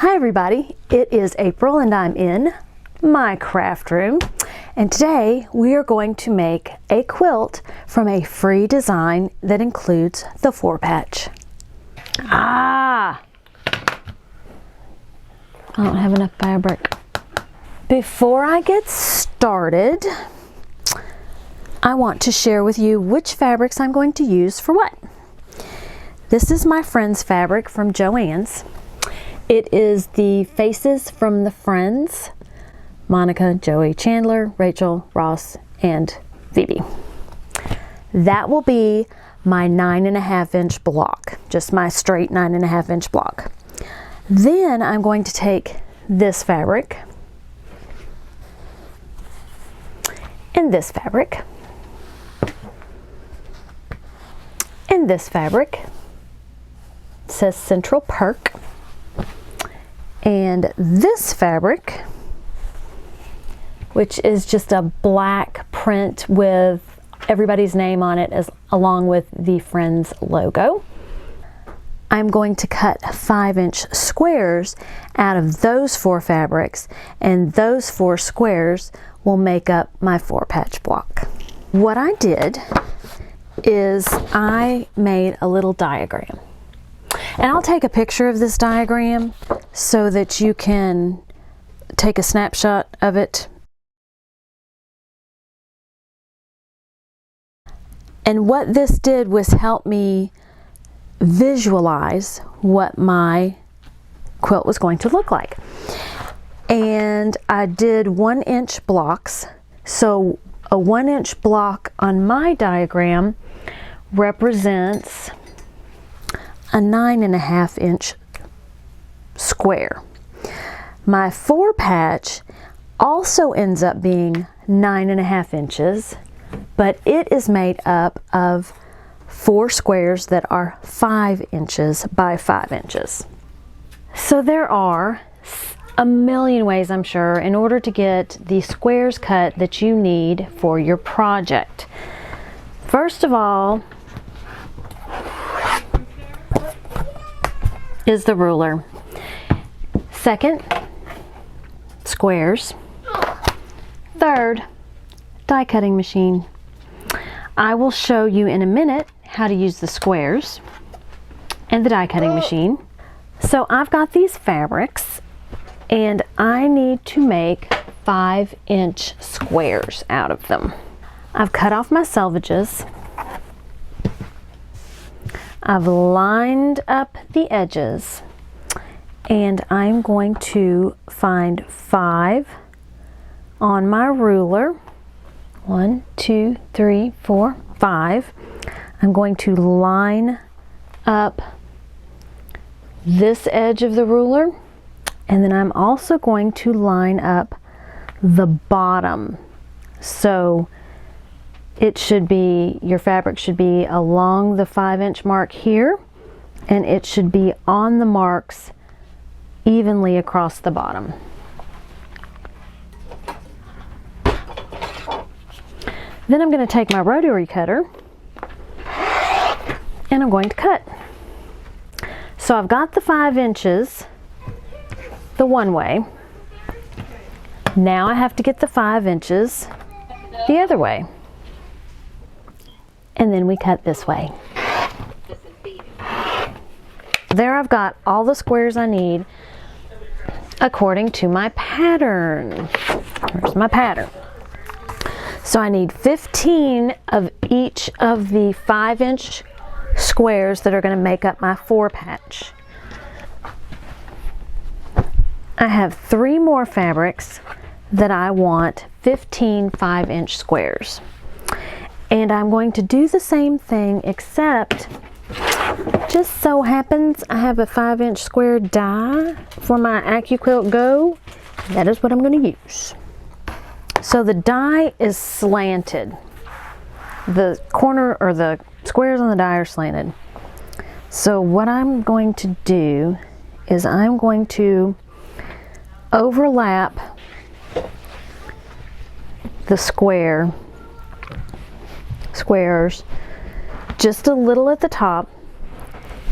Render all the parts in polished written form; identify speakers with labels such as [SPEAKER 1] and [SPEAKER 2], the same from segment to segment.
[SPEAKER 1] Hi everybody, it is April and I'm in my craft room, and today we are going to make a quilt from a free design that includes the 4-patch. I don't have enough fabric. Before I get started, I want to share with you which fabrics I'm going to use for what. This is my Friends fabric from Joann's. It is the faces from the Friends: Monica, Joey, Chandler, Rachel, Ross, and Phoebe. That will be my 9.5-inch block, just my straight 9.5-inch block. Then I'm going to take this fabric and this fabric and this fabric. It says Central Perk. And this fabric, which is just a black print with everybody's name on it, along with the Friends logo. I'm going to cut 5-inch squares out of those 4 fabrics, and those 4 squares will make up my 4-patch block. What I did is I made a little diagram. And I'll take a picture of this diagram so that you can take a snapshot of it. And what this did was help me visualize what my quilt was going to look like. And I did 1-inch blocks. So a 1-inch block on my diagram represents a 9.5-inch square. My 4-patch also ends up being 9.5 inches, but it is made up of 4 squares that are 5 inches by 5 inches. So there are a million ways, I'm sure, in order to get the squares cut that you need for your project. First of all is the ruler. Second, squares. Third, die cutting machine. I will show you in a minute how to use the squares and the die cutting machine. So I've got these fabrics and I need to make 5-inch squares out of them. I've cut off my selvages. I've lined up the edges, and I'm going to find 5 on my ruler. 1, 2, 3, 4, 5. I'm going to line up this edge of the ruler, and then I'm also going to line up the bottom. So it should be, your fabric should be along the 5-inch mark here, and it should be on the marks evenly across the bottom. Then I'm going to take my rotary cutter and I'm going to cut. So I've got the 5 inches the one way. Now I have to get the 5 inches the other way. And then we cut this way. There I've got all the squares I need according to my pattern. Here's my pattern. So I need 15 of each of the 5-inch squares that are going to make up my 4-patch. I have 3 more fabrics that I want 15 5-inch squares. And I'm going to do the same thing, except just so happens I have a 5-inch square die for my AccuQuilt Go. That is what I'm going to use. So the die is slanted. The corner or the squares on the die are slanted. So what I'm going to do is I'm going to overlap the squares just a little at the top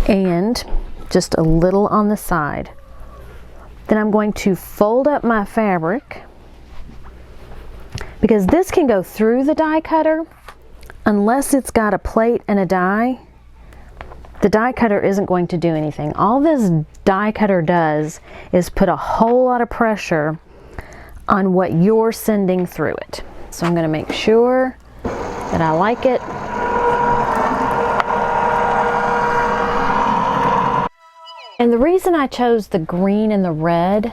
[SPEAKER 1] and just a little on the side, Then I'm going to fold up my fabric, because this can go through the die cutter. Unless it's got a plate and a die, the die cutter isn't going to do anything. All this die cutter does is put a whole lot of pressure on what you're sending through it. So I'm going to make sure that I like it. And the reason I chose the green and the red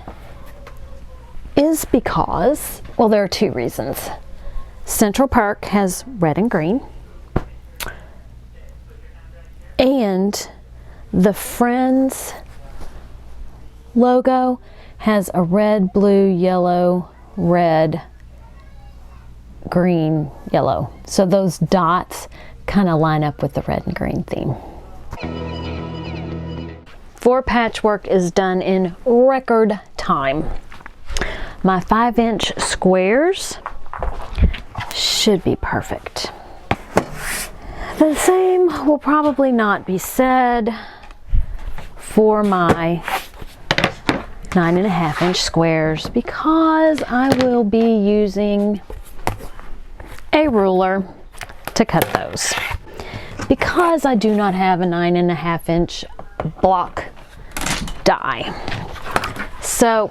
[SPEAKER 1] is because, well, there are two reasons. Central Park has red and green, and the Friends logo has a red, blue, yellow, red, green, yellow. So those dots kind of line up with the red and green theme. 4 patchwork is done in record time. My 5-inch squares should be perfect. The same will probably not be said for my 9.5-inch squares, because I will be using a ruler to cut those, because I do not have a 9.5-inch block die. So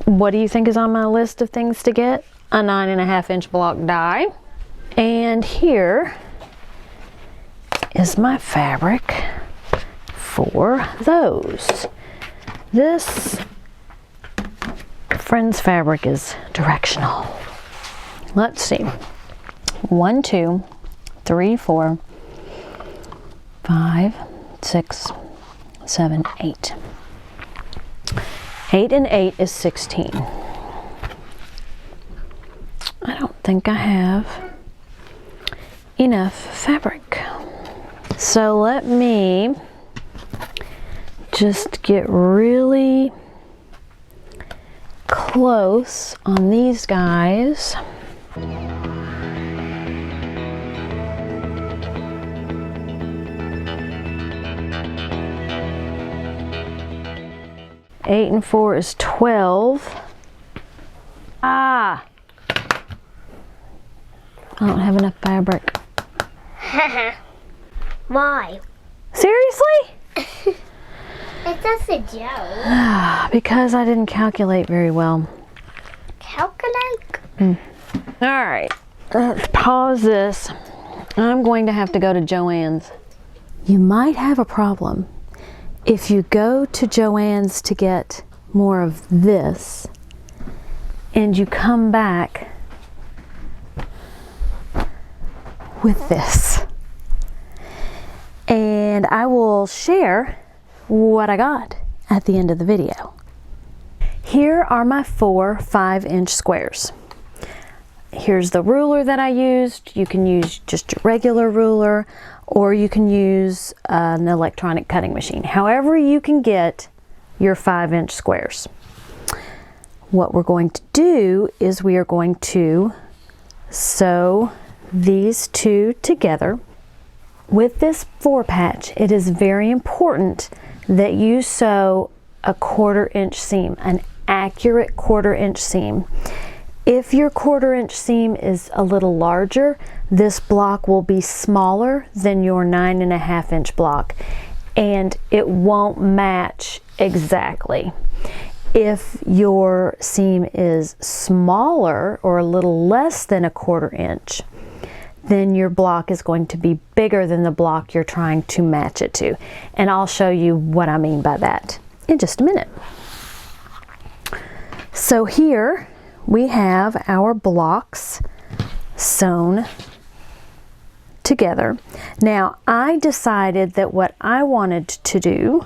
[SPEAKER 1] what do you think is on my list of things to get? A 9.5-inch block die. And here is my fabric for those. This Friends fabric is directional. Let's see. 1, 2, 3, 4, 5, 6, 7, 8. 8 and 8 is 16. I don't think I have enough fabric. So let me just get really close on these guys. Eight and 4 is 12. I don't have enough fabric.
[SPEAKER 2] Why?
[SPEAKER 1] Seriously?
[SPEAKER 2] It's just a joke.
[SPEAKER 1] Because I didn't calculate very well.
[SPEAKER 2] Calculate?
[SPEAKER 1] Alright, let's pause this. I'm going to have to go to Joann's. You might have a problem if you go to Joann's to get more of this and you come back with this. And I will share what I got at the end of the video. Here are my 4 5-inch squares. Here's the ruler that I used. You can use just a regular ruler, or you can use an electronic cutting machine. However you can get your 5-inch squares. What we're going to do is we are going to sew these two together. With this 4 patch, it is very important that you sew a 1/4 inch seam, an accurate 1/4 inch seam. If your 1/4 inch seam is a little larger, this block will be smaller than your 9.5 inch block, and it won't match exactly. If your seam is smaller or a little less than a 1/4 inch, then your block is going to be bigger than the block you're trying to match it to. And I'll show you what I mean by that in just a minute. So here we have our blocks sewn together. Now I decided that what I wanted to do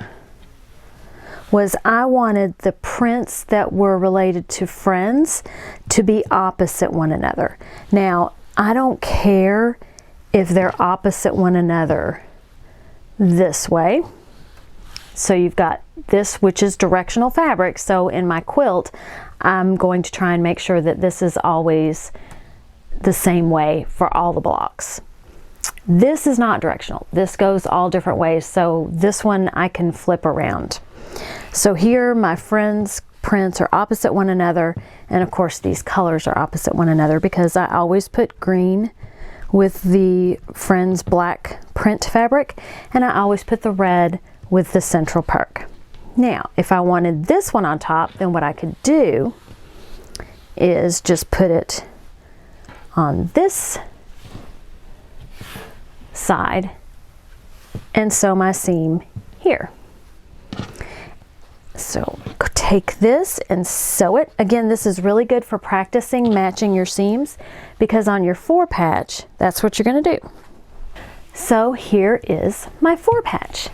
[SPEAKER 1] was I wanted the prints that were related to Friends to be opposite one another. Now I don't care if they're opposite one another this way. So you've got this, which is directional fabric. So in my quilt, I'm going to try and make sure that this is always the same way for all the blocks. This is not directional. This goes all different ways. So this one I can flip around. So here my friends' prints are opposite one another, and of course these colors are opposite one another because I always put green with the friends' black print fabric, and I always put the red with the central perk. Now, if I wanted this one on top, then what I could do is just put it on this side and sew my seam here. So take this and sew it. Again, this is really good for practicing matching your seams because on your 4 patch, that's what you're going to do. So here is my 4 patch.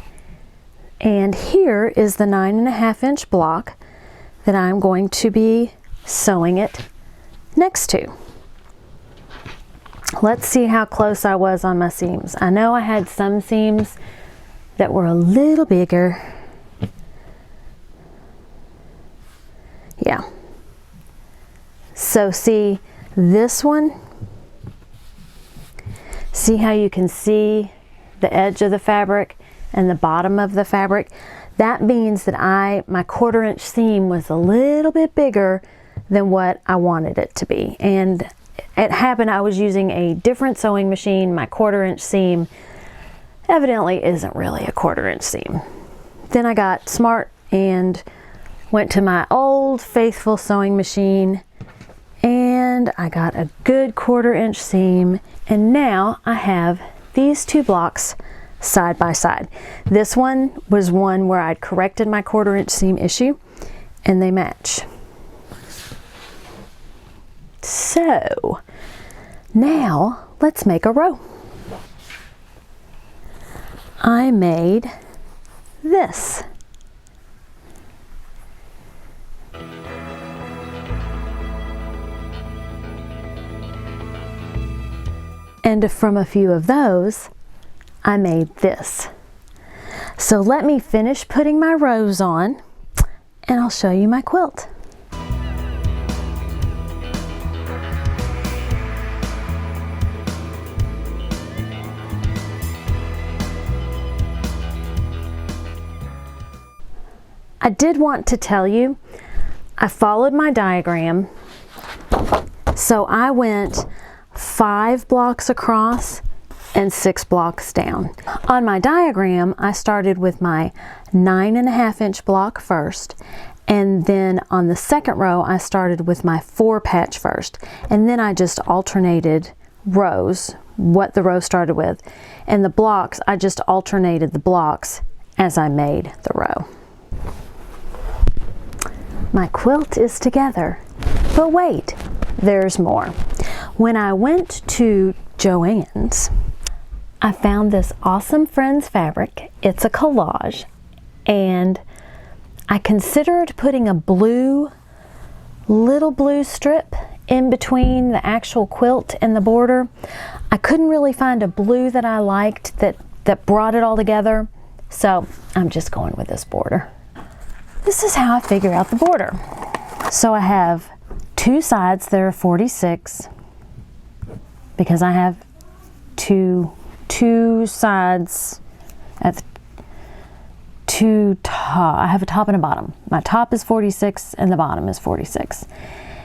[SPEAKER 1] And here is the 9.5 inch block that I'm going to be sewing it next to. Let's see how close I was on my seams. I know I had some seams that were a little bigger. Yeah. So see this one? See how you can see the edge of the fabric and the bottom of the fabric? That means that my 1/4 inch seam was a little bit bigger than what I wanted it to be. And it happened I was using a different sewing machine. My 1/4 inch seam evidently isn't really a 1/4 inch seam. Then I got smart and went to my old faithful sewing machine and I got a good 1/4 inch seam, and now I have these 2 blocks side by side. This one was one where I'd corrected my 1/4 inch seam issue and they match. So now let's make a row. I made this. And from a few of those, I made this. So let me finish putting my rows on and I'll show you my quilt. I did want to tell you, I followed my diagram. So I went 5 blocks across and 6 blocks down. On my diagram, I started with my 9.5 inch block first, and then on the second row, I started with my 4 patch first, and then I just alternated rows, what the row started with, and the blocks, I just alternated the blocks as I made the row. My quilt is together, but wait, there's more. When I went to Joann's, I found this awesome Friends fabric. It's a collage, and I considered putting a little blue strip in between the actual quilt and the border. I couldn't really find a blue that I liked that brought it all together, so I'm just going with this border. This is how I figure out the border. So I have 2 sides that are 46, because I have two sides at I have a top and a bottom. My top is 46 and the bottom is 46.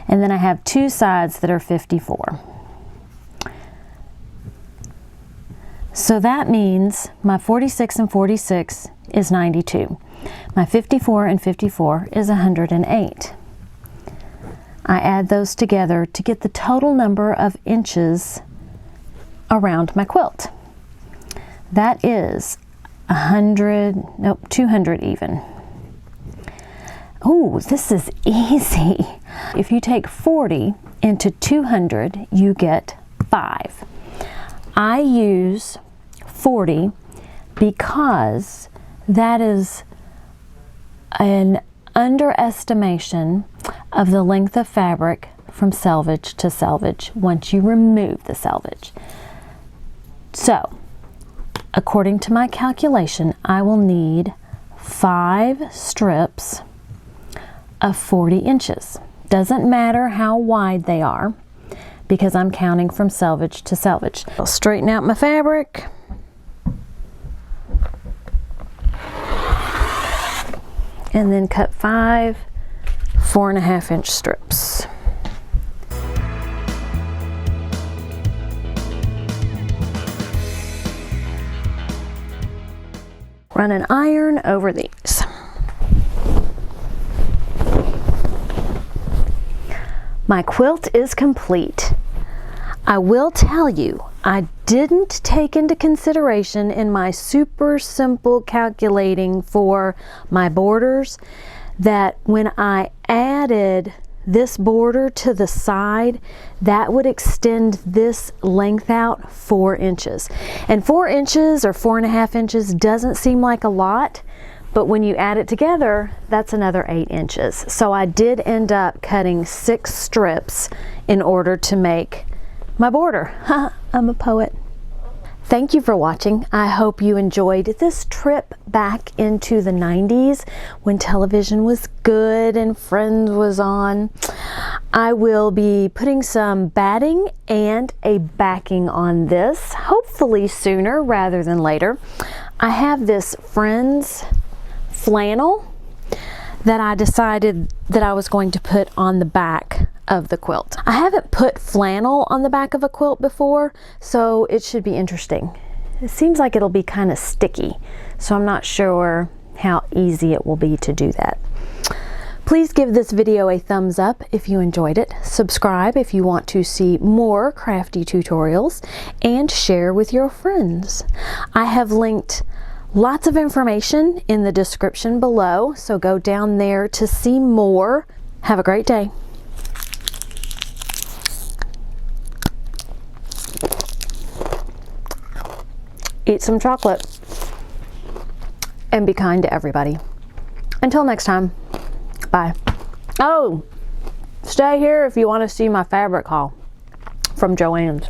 [SPEAKER 1] And then I have 2 sides that are 54. So that means my 46 and 46 is 92. My 54 and 54 is 108. I add those together to get the total number of inches around my quilt. That is 200 even. Oh, this is easy. If you take 40 into 200, you get 5. I use 40 because that is an underestimation of the length of fabric from selvage to selvage once you remove the selvage. So, according to my calculation, I will need 5 strips of 40 inches. Doesn't matter how wide they are because I'm counting from selvage to selvage. I'll straighten out my fabric. and then cut 5 4.5-inch strips. Run an iron over these. My quilt is complete. I will tell you, I didn't take into consideration in my super simple calculating for my borders that when I added this border to the side, that would extend this length out 4 inches. And 4 inches or 4.5 inches doesn't seem like a lot, but when you add it together, that's another 8 inches. So I did end up cutting 6 strips in order to make my border. I'm a poet. Thank you for watching. I hope you enjoyed this trip back into the 90s when television was good and Friends was on. I will be putting some batting and a backing on this, hopefully sooner rather than later. I have this Friends flannel that I decided that I was going to put on the back of the quilt. I haven't put flannel on the back of a quilt before, so it should be interesting. It seems like it'll be kind of sticky, so I'm not sure how easy it will be to do that. Please give this video a thumbs up if you enjoyed it, subscribe if you want to see more crafty tutorials, and share with your friends. I have linked lots of information in the description below, so go down there to see more. Have a great day. Eat some chocolate and be kind to everybody. Until next time, bye. Oh, stay here if you want to see my fabric haul from Joann's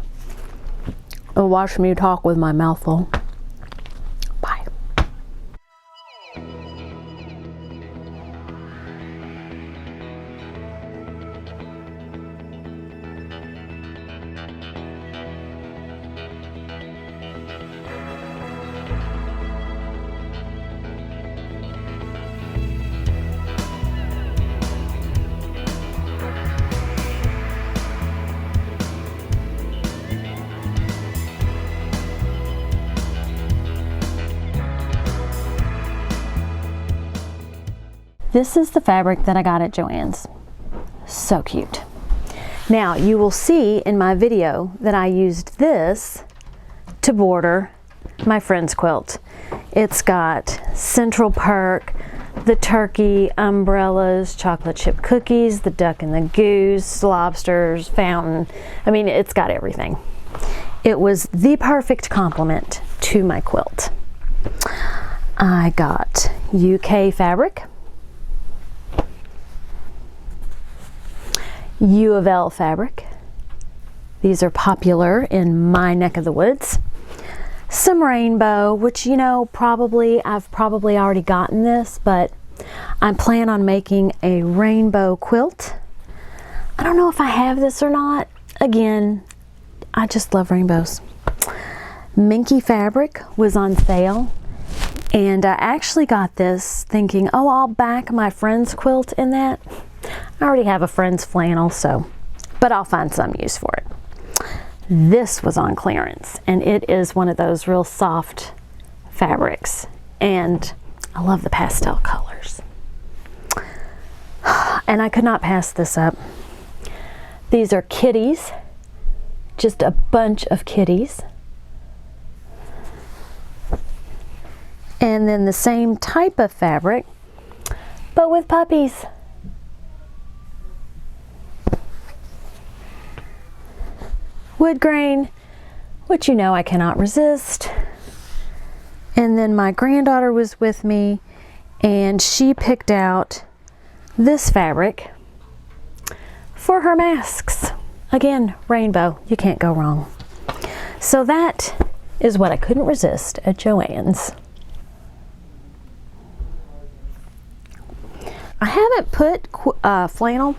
[SPEAKER 1] and watch me talk with my mouth full. Bye. This is the fabric that I got at Joann's. So cute. Now you will see in my video that I used this to border my friend's quilt. It's got Central Perk, the turkey, umbrellas, chocolate chip cookies, the duck and the goose, lobsters, fountain. I mean, it's got everything. It was the perfect complement to my quilt. I got UK fabric, U of L fabric. These are popular in my neck of the woods. Some rainbow, which, you know, I've probably already gotten this, but I plan on making a rainbow quilt. I don't know if I have this or not. Again, I just love rainbows. Minky fabric was on sale, and I actually got this thinking, oh, I'll back my friend's quilt in that. I already have a friend's flannel, but I'll find some use for it. This was on clearance, and it is one of those real soft fabrics, and I love the pastel colors. And I could not pass this up. These are kitties, just a bunch of kitties. And then the same type of fabric, but with puppies. Wood grain, which you know I cannot resist. And then my granddaughter was with me, and she picked out this fabric for her masks. Again, rainbow, you can't go wrong. So that is what I couldn't resist at Joann's. I haven't put flannel